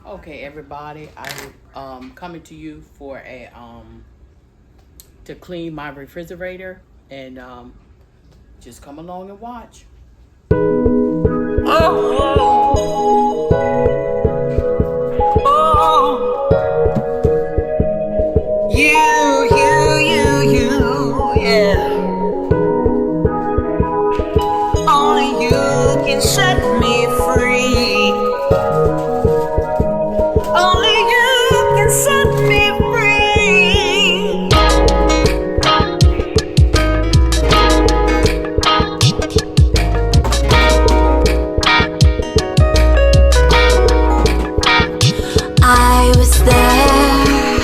Okay, everybody, I'm coming to you for a to clean my refrigerator, and just come along and watch. Yeah. Only you can set me free. Only you can set me free. I was there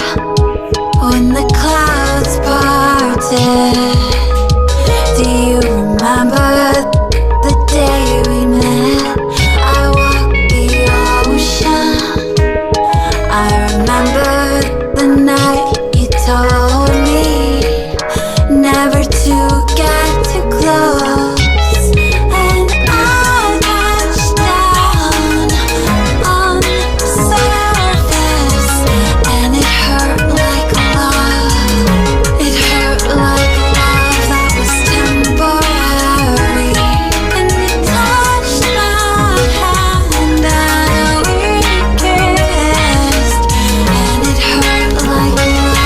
when the clouds parted. Do you remember the day we met? I walked the ocean. I remember the night you told me never to get too close. And I touched down on the surface, and it hurt like love. It hurt like love that was temporary. And you touched my hand and we kissed, and it hurt like love.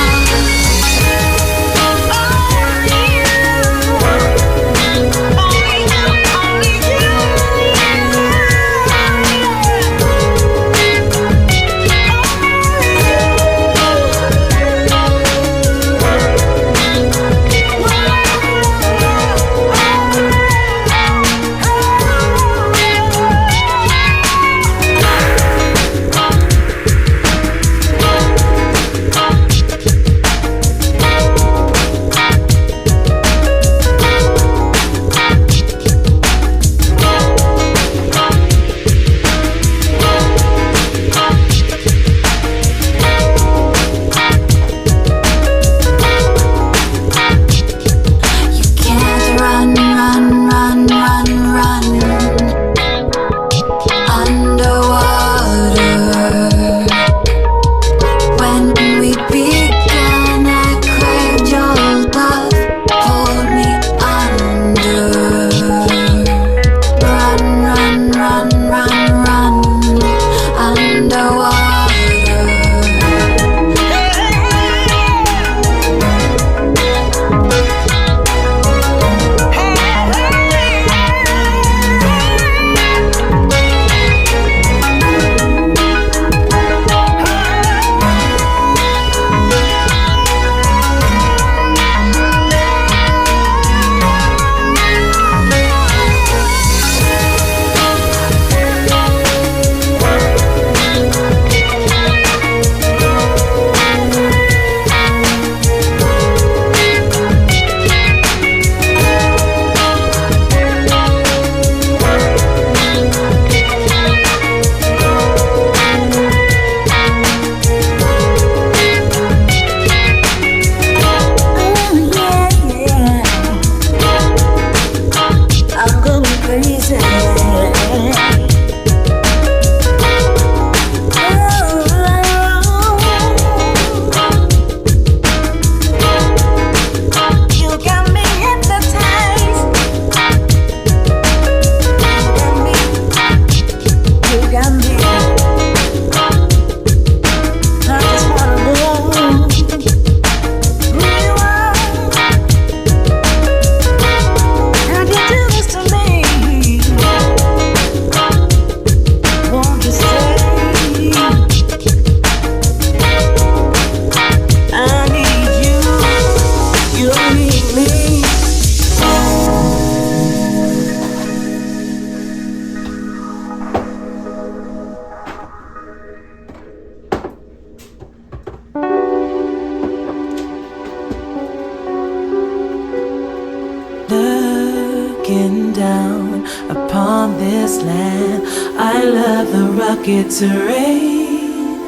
Looking down upon this land, I love the rugged terrain,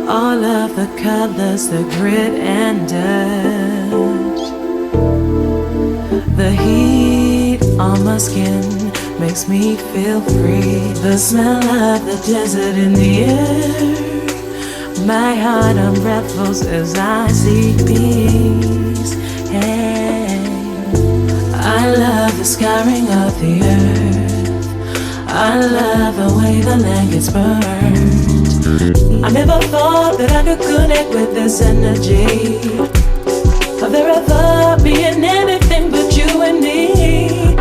all of the colors, the grit and dirt. The heat on my skin makes me feel free. The smell of the desert in the air my heart unravels as I seek peace. Hey, I love the scarring of the earth. I love the way the land gets burned. I never thought that I could connect with this energy, of there ever being anything but you and me.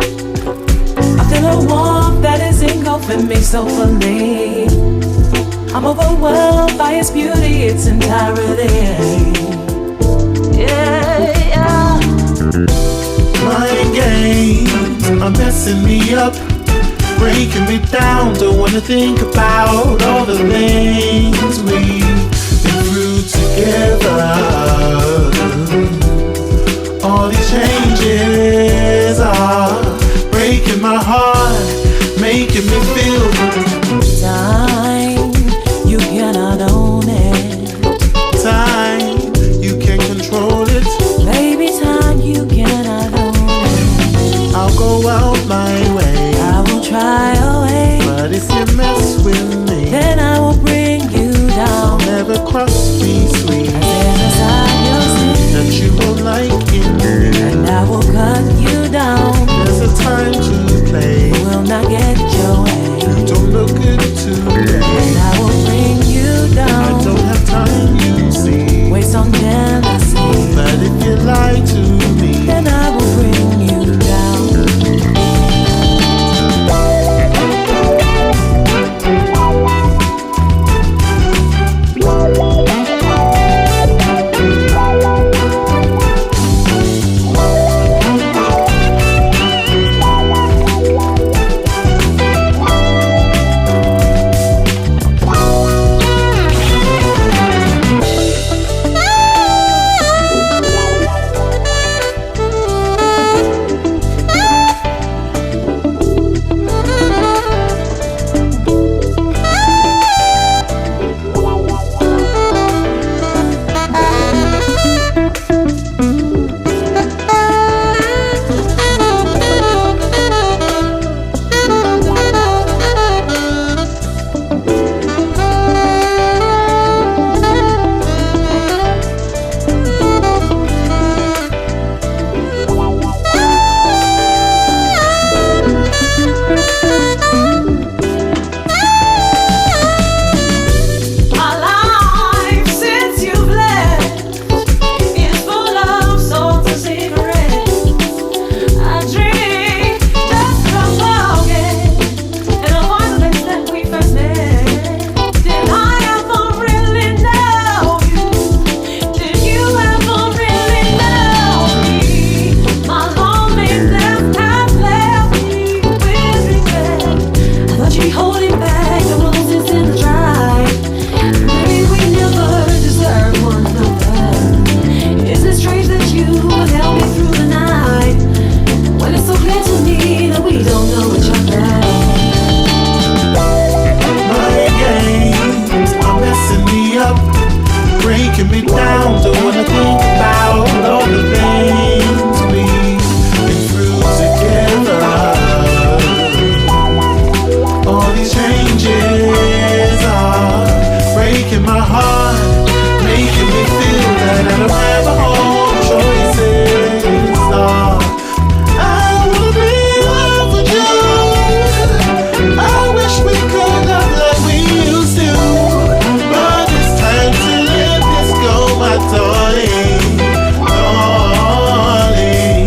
I feel a warmth that is engulfing me so fully. I'm overwhelmed by its beauty, its entirety. Yeah, yeah. Mind games are messing me up, breaking me down. Don't wanna think about all the things we've been through together. All these changes are breaking my heart, making me feel Time, you cannot own it. time, you can't control it. Baby, time, you cannot own it. I'll go out my way, I will try away, but if you mess with me, then I will bring you down. never cross me, sweet, Then aside your sin, that you won't like in me. and I will cut you down. There's a time to play, You will not get your way, you don't look good today. and I will bring you I down. don't have time, you see, Waste on jealousy, but if you lie to me, then I will bring you down. breaking me down. Don't wanna think about all the things we've been through together. All these changes are breaking my heart, making me feel that I don't have a home choices. I wanna be in love with you. I wish we could love like we used to, but it's time to let this go, my darling, darling.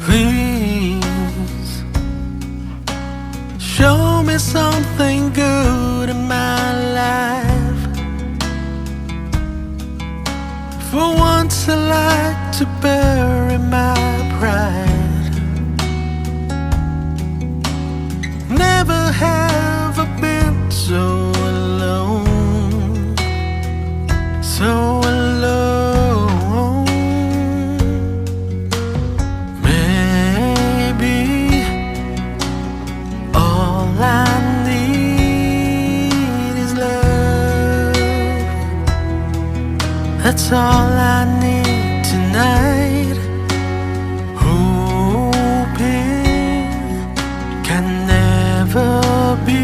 Please show me something good in my life. For once I like to bury my pride. Never have I been so alone, so alone. Maybe that's all I need tonight. Hoping can never be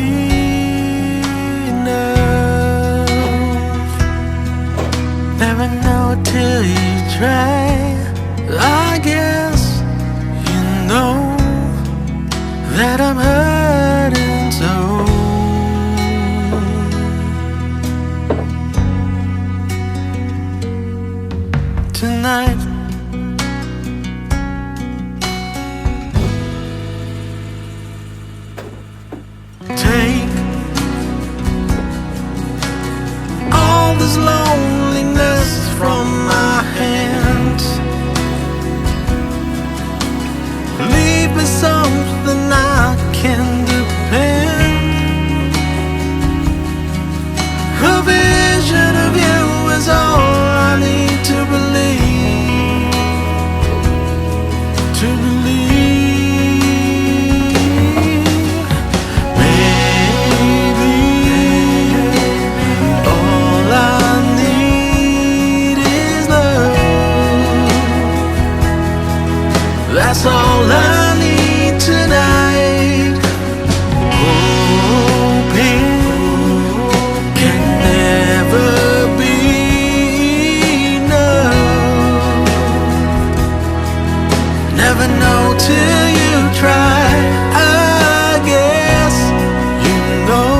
enough. Never know till you try. I guess you know that I'm hurting so. Tonight, take all this loneliness from my hands. Leave me something I can depend. A vision of you is all I need to believe. To believe, baby, all I need is love. That's all I need tonight. Hoping can never be enough. Never know till you try. I guess you know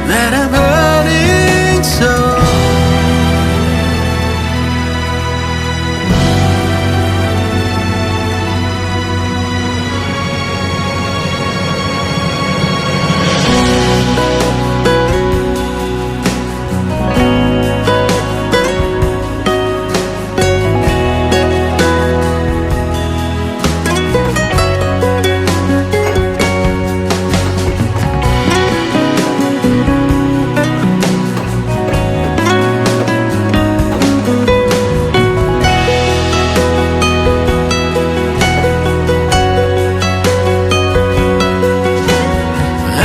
that I'm hurting so.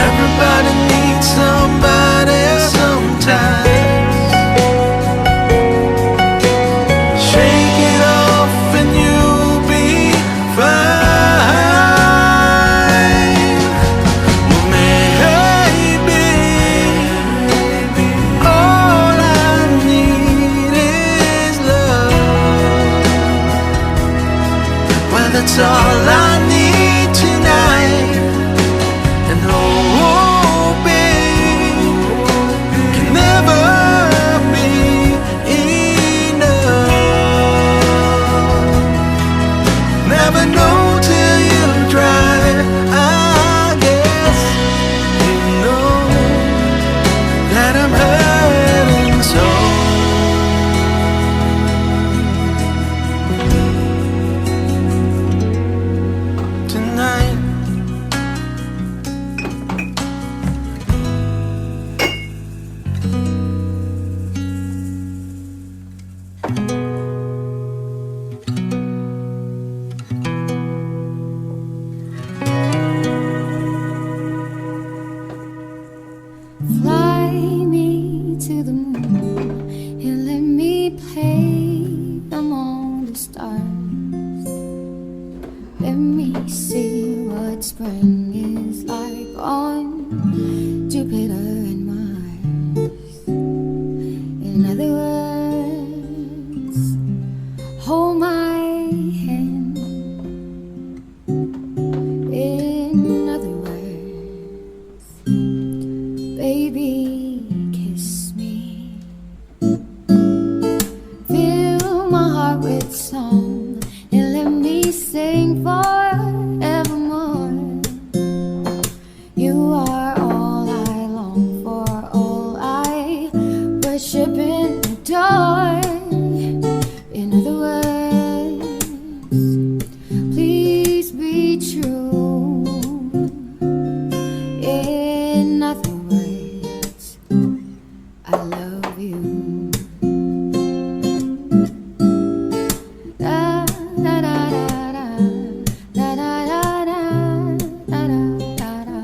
Everybody needs somebody sometimes. Shake it off and you'll be fine. Maybe all I need is love. Well, that's all I need tonight. And hoping can never be enough. Never know till you try. I guess you know that I'm hurting so. Tonight, Fly me to the moon and let me play among the stars. Let me see what spring is like on Jupiter and Mars. In other words, hold my hand. In other words, baby, kiss me. Fill my heart with song and let me sing forevermore. You are all I long for, all I worship and adore. In other words, please be true. In other words, I love you. Da da da da da da da da da da da da.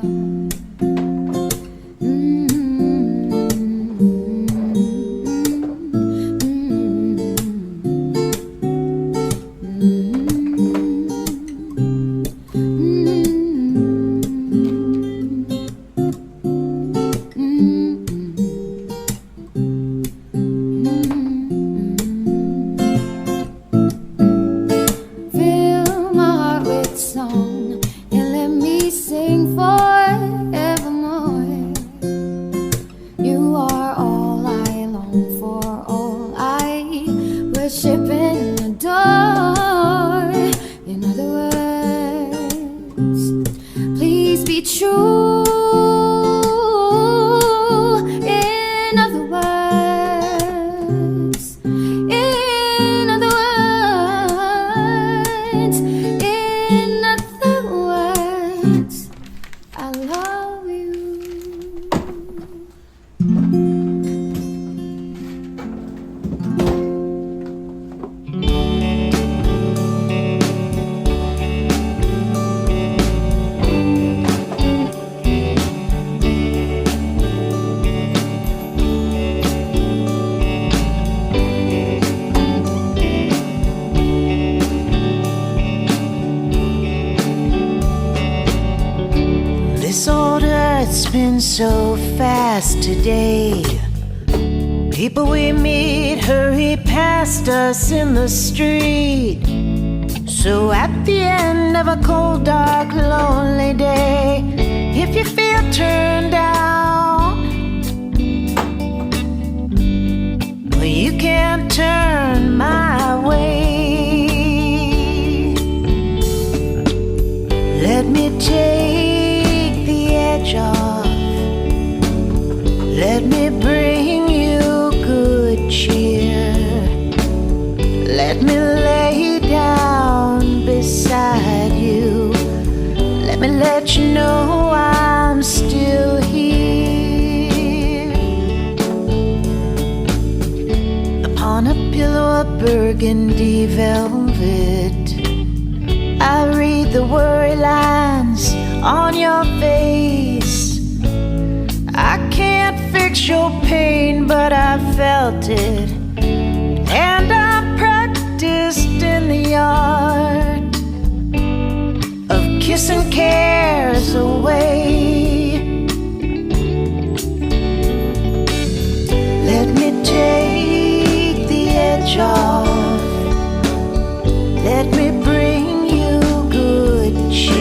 It's been so fast today. People we meet hurry past us in the street. So at the end of a cold, dark, lonely day, if you feel turned down, well, you can't turn my way. Let me take the edge off. Let me bring you good cheer. Let me lay down beside you. Let me let you know I'm still here. Upon a pillow of burgundy velvet, I read the worry lines on your face. I can't fix your pain, but I felt it, and I practiced in the art of kissing cares away. Let me take the edge off. Let me bring you good cheer.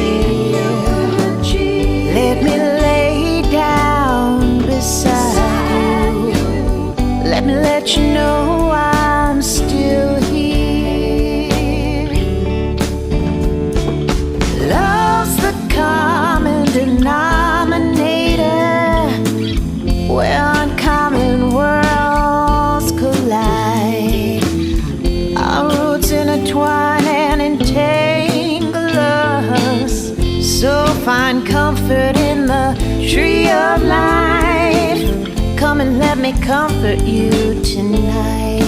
Let me lay down beside you. Let me let you know I'm still here. Love's the common denominator where uncommon worlds collide. Our roots intertwine and entangle us. So find comfort in the tree of life. Come and let me comfort you tonight.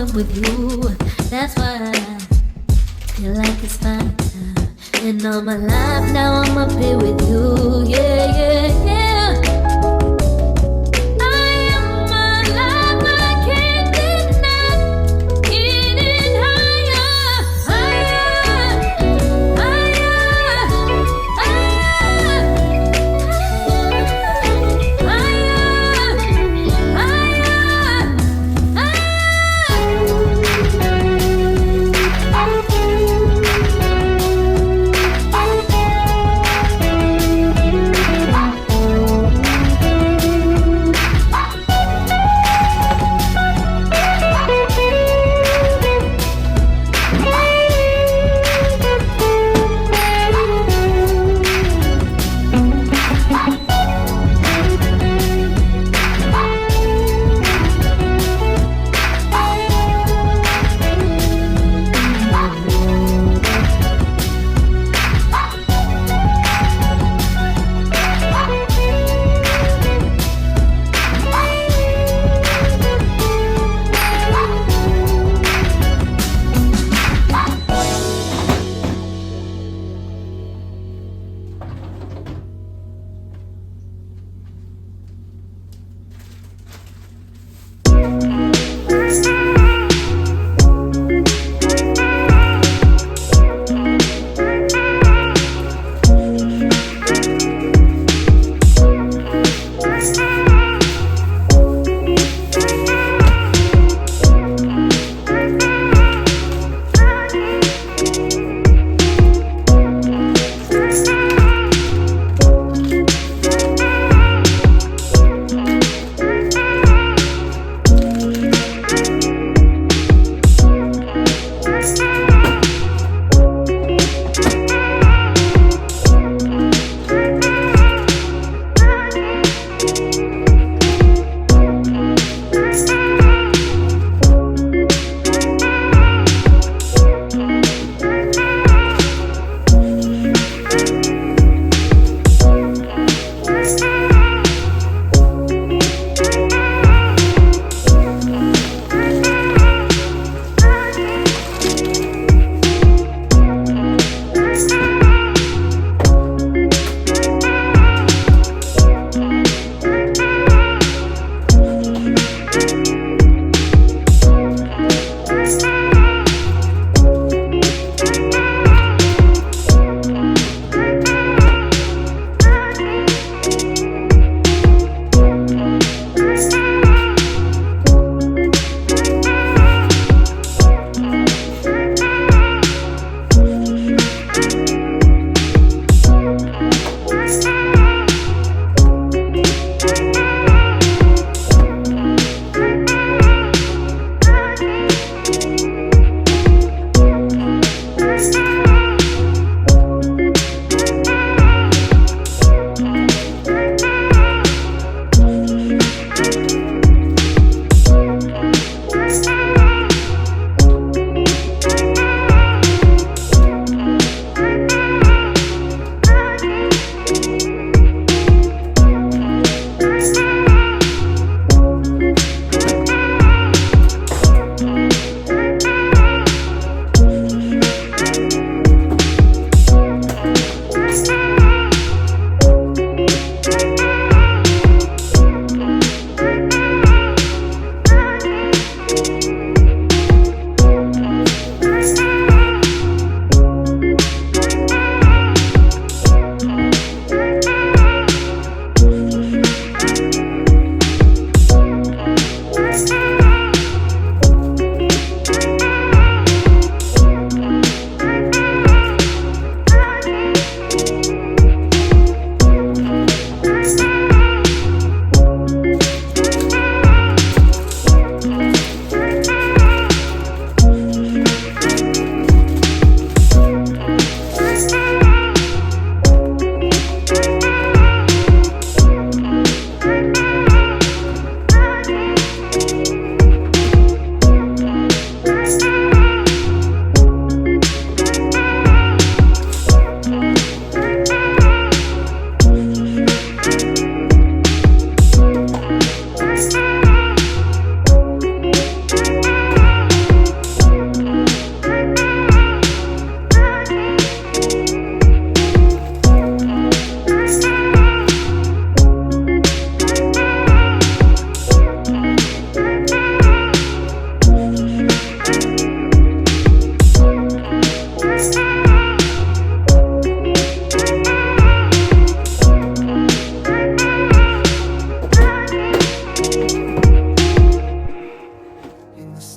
I'm with you. That's why I feel like it's fine. And all my life now I'm up here with you. Yeah, yeah, yeah. I am alive, I can't deny. Getting higher, higher, higher, higher, higher, higher.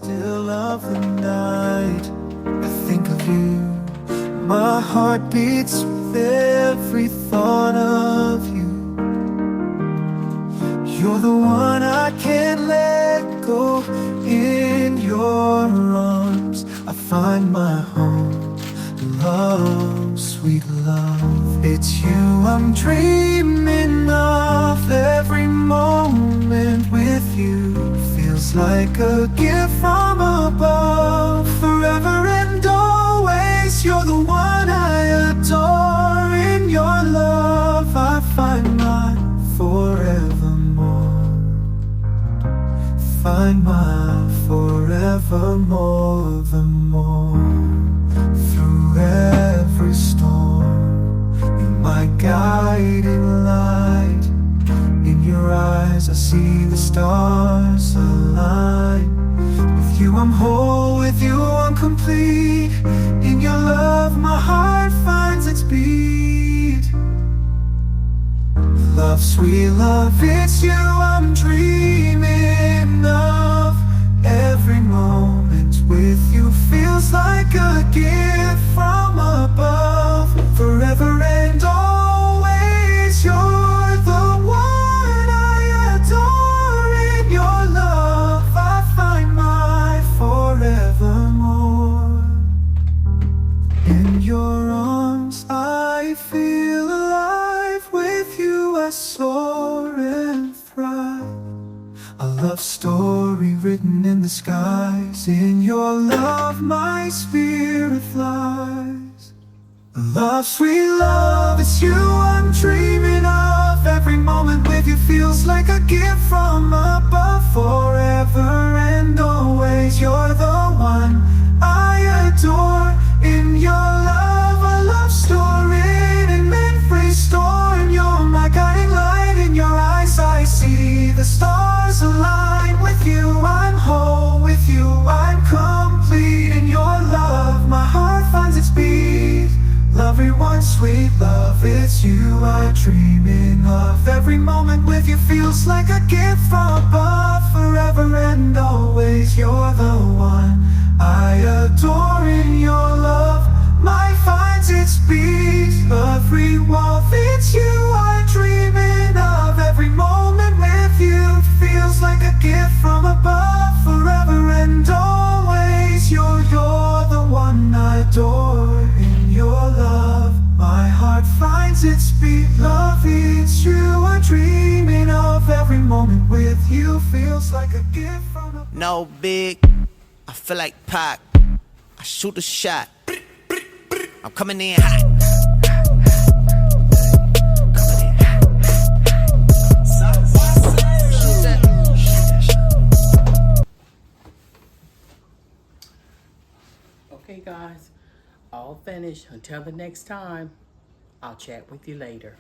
still of the night, I think of you. My heart beats with every thought of you. You're the one I can't let go. In your arms I find my home. Love, sweet love, it's you I'm dreaming of. Every moment with you feels like a gift from above. Forever and always, you're the one I adore. In your love I find my forevermore. Find my forevermore, the more. Through every storm, you're my guiding light. In your eyes I see the stars align. With you I'm whole, with you I'm complete. In your love my heart finds its beat. Love, sweet love, it's you I'm dreaming of. Every moment with you feels like a gift from above. Forever and always, you're the one I adore. In your love I find my forevermore. In your arms I feel alive. With you I soar and thrive. A love story written in the skies. In your love my spirit flies. Love, sweet love, it's you I'm dreaming of. Every moment with you feels like a gift from above. Forever and always, you're the one I adore. In your love a love story in memory stored. You're my guiding light. In your eyes I see the stars align. With you I'm whole, with you I'm complete. In your love my heart finds its beat. Everyone, sweet love, it's you I'm dreaming of. Every moment with you feels like a gift from above. Forever and always, you're the one I adore. In your love my finds its beat. Every wall, it's you I'm dreaming of. Every moment with you feels like a gift from above. Forever and always, you're the one I adore. In your love my heart finds its beat. Love, it's you I'm dreaming of. Every moment with you feels like a gift from above. No big, I feel like Pac. I shoot a shot. I'm coming in hot. Okay, guys, all finished. Until the next time, I'll chat with you later.